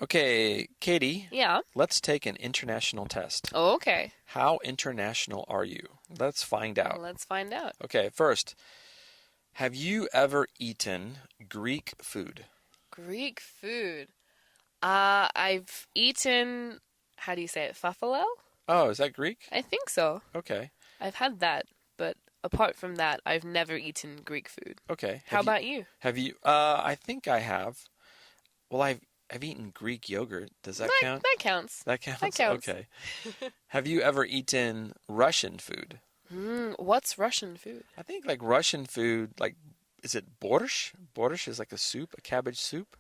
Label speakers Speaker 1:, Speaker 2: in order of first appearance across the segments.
Speaker 1: Okay, Katie,
Speaker 2: Yeah.
Speaker 1: let's take an international test.
Speaker 2: Oh, okay.
Speaker 1: How international are you? Let's find out.
Speaker 2: Let's find out.
Speaker 1: Okay, first, have you ever eaten Greek food?
Speaker 2: Greek food. I've eaten, how do you say it? Falafel?
Speaker 1: Oh, is that Greek?
Speaker 2: I think so.
Speaker 1: Okay,
Speaker 2: I've had that, but apart from that, I've never eaten Greek food.
Speaker 1: okay.
Speaker 2: How about you?
Speaker 1: I think I have. Well, I've eaten Greek yogurt. Does that
Speaker 2: That
Speaker 1: count?
Speaker 2: that counts.
Speaker 1: That
Speaker 2: That
Speaker 1: counts?
Speaker 2: counts.
Speaker 1: Okay. Have you ever eaten Russian food?
Speaker 2: What's Russian food?
Speaker 1: I think like Russian food, like, is it borscht? Borscht is like a soup, a cabbage soup.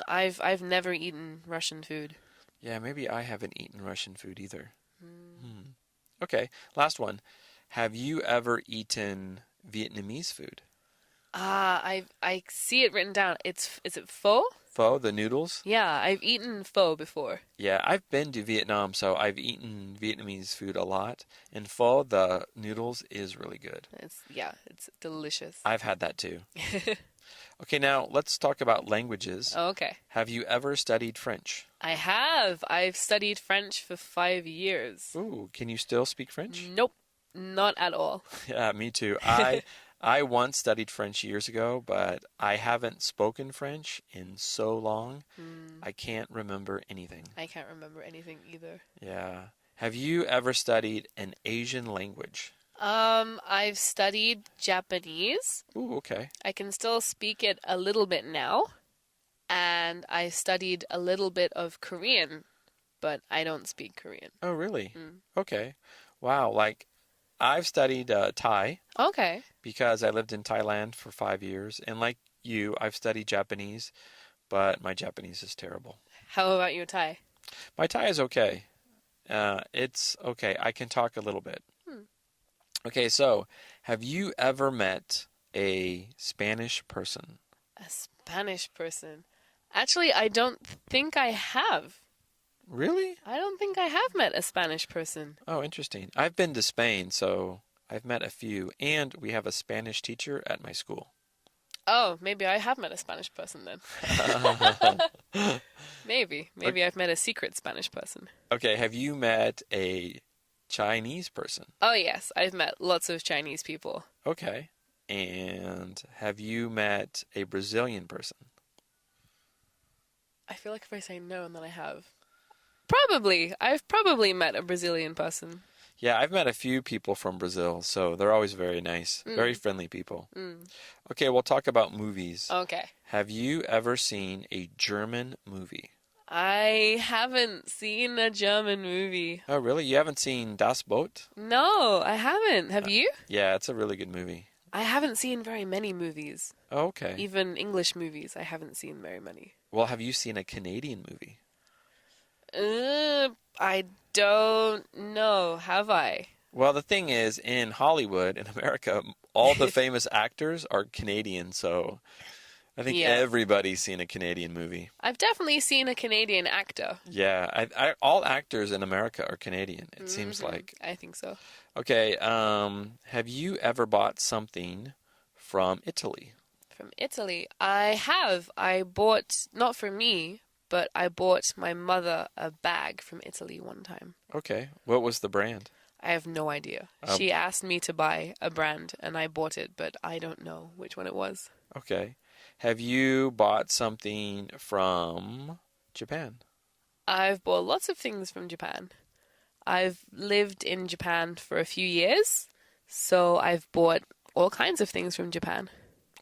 Speaker 2: I've never eaten Russian food.
Speaker 1: Yeah, maybe I haven't eaten Russian food either. Hmm. Okay, last one. Have you ever eaten Vietnamese food?
Speaker 2: I see it written down. Is it pho?
Speaker 1: Pho, the noodles?
Speaker 2: Yeah, I've eaten pho before.
Speaker 1: Yeah, I've been to Vietnam, so I've eaten Vietnamese food a lot. And pho, the noodles, is really good.
Speaker 2: It's delicious.
Speaker 1: I've had that too. Okay, now let's talk about languages.
Speaker 2: Oh, okay.
Speaker 1: Have you ever studied French?
Speaker 2: I have. I've studied French for 5 years.
Speaker 1: Ooh, can you still speak French?
Speaker 2: Nope, not at all.
Speaker 1: Yeah, me too. I once studied French years ago, but I haven't spoken French in so long. I can't remember anything.
Speaker 2: I can't remember anything either.
Speaker 1: Yeah. Have you ever studied an Asian language?
Speaker 2: I've studied Japanese.
Speaker 1: Ooh, okay.
Speaker 2: I can still speak it a little bit now. And I studied a little bit of Korean, but I don't speak Korean.
Speaker 1: Oh, really? Okay. Wow, like I've studied Thai
Speaker 2: Okay.
Speaker 1: because I lived in Thailand for 5 years, and like you, I've studied Japanese, but my Japanese is terrible.
Speaker 2: How about your Thai?
Speaker 1: My Thai is okay. It's okay. I can talk a little bit. Okay, so have you ever met a Spanish person?
Speaker 2: A Spanish person. Actually, I don't think I have.
Speaker 1: Really?
Speaker 2: I don't think I have met a Spanish person.
Speaker 1: Oh, interesting. I've been to Spain, so I've met a few, and we have a Spanish teacher at my school.
Speaker 2: Oh, maybe I have met a Spanish person then. Maybe. Maybe I've met a secret Spanish person.
Speaker 1: Okay, have you met a Chinese person?
Speaker 2: Oh, yes. I've met lots of Chinese people.
Speaker 1: Okay. And have you met a Brazilian person?
Speaker 2: I feel like if I say no, then I have. Probably. I've probably met a Brazilian person.
Speaker 1: Yeah, I've met a few people from Brazil, so they're always very nice, very friendly people. Okay, we'll talk about movies.
Speaker 2: Okay.
Speaker 1: Have you ever seen a German movie?
Speaker 2: I haven't seen a German movie.
Speaker 1: Oh, really? You haven't seen Das Boot?
Speaker 2: No, I haven't. Have you?
Speaker 1: Yeah, it's a really good movie.
Speaker 2: I haven't seen very many movies.
Speaker 1: Oh, okay.
Speaker 2: Even English movies, I haven't seen very many.
Speaker 1: Well, have you seen a Canadian movie?
Speaker 2: I don't know. Have I?
Speaker 1: Well, the thing is, in Hollywood, in America, all the famous actors are Canadian, so I think
Speaker 2: Yeah.
Speaker 1: everybody's seen a Canadian movie.
Speaker 2: I've definitely seen a Canadian actor.
Speaker 1: Yeah, all actors in America are Canadian, it seems like.
Speaker 2: I think so.
Speaker 1: Okay, have you ever bought something from Italy?
Speaker 2: From Italy. I have. I bought, not for me, but I bought my mother a bag from Italy one time.
Speaker 1: Okay, what was the brand?
Speaker 2: I have no idea.
Speaker 1: Um,
Speaker 2: She asked me to buy a brand and I bought it, but I don't know which one it was.
Speaker 1: Okay. Have you bought something from Japan?
Speaker 2: I've bought lots of things from Japan. I've lived in Japan for a few years, so I've bought all kinds of things from Japan.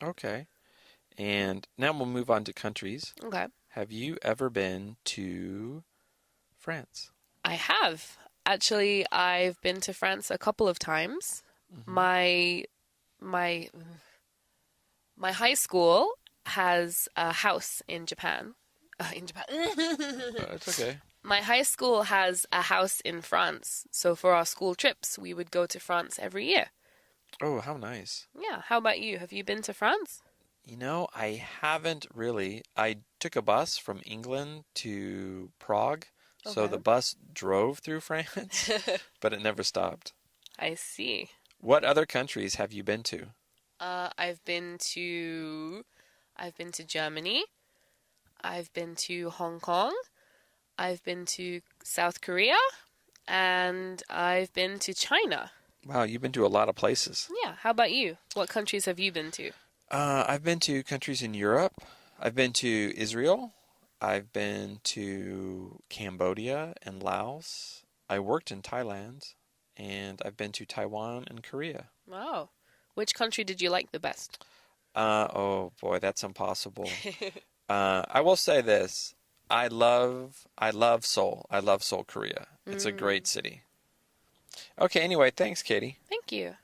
Speaker 1: Okay. And now we'll move on to countries.
Speaker 2: Okay.
Speaker 1: Have you ever been to France?
Speaker 2: I have. Actually, I've been to France a couple of times. My my my high school has a house in Japan. In Japan.
Speaker 1: It's okay.
Speaker 2: My high school has a house in France. So for our school trips, we would go to France every year.
Speaker 1: Oh, how nice.
Speaker 2: Yeah. How about you? Have you been to France?
Speaker 1: You know, I haven't really. I took a bus from England to Prague, so
Speaker 2: Okay.
Speaker 1: the bus drove through France, but it never stopped.
Speaker 2: I see.
Speaker 1: What other countries have you been to?
Speaker 2: I've been to Germany. I've been to Hong Kong. I've been to South Korea. And I've been to China.
Speaker 1: Wow, you've been to a lot of places.
Speaker 2: Yeah. How about you? What countries have you been to?
Speaker 1: I've been to countries in Europe. I've been to Israel. I've been to Cambodia and Laos. I worked in Thailand. And I've been to Taiwan and Korea.
Speaker 2: Wow. Which country did you like the best?
Speaker 1: Oh boy, that's impossible. I will say this. I love Seoul. I love Seoul, Korea. It's a great city. Okay, anyway, thanks, Katie.
Speaker 2: Thank you.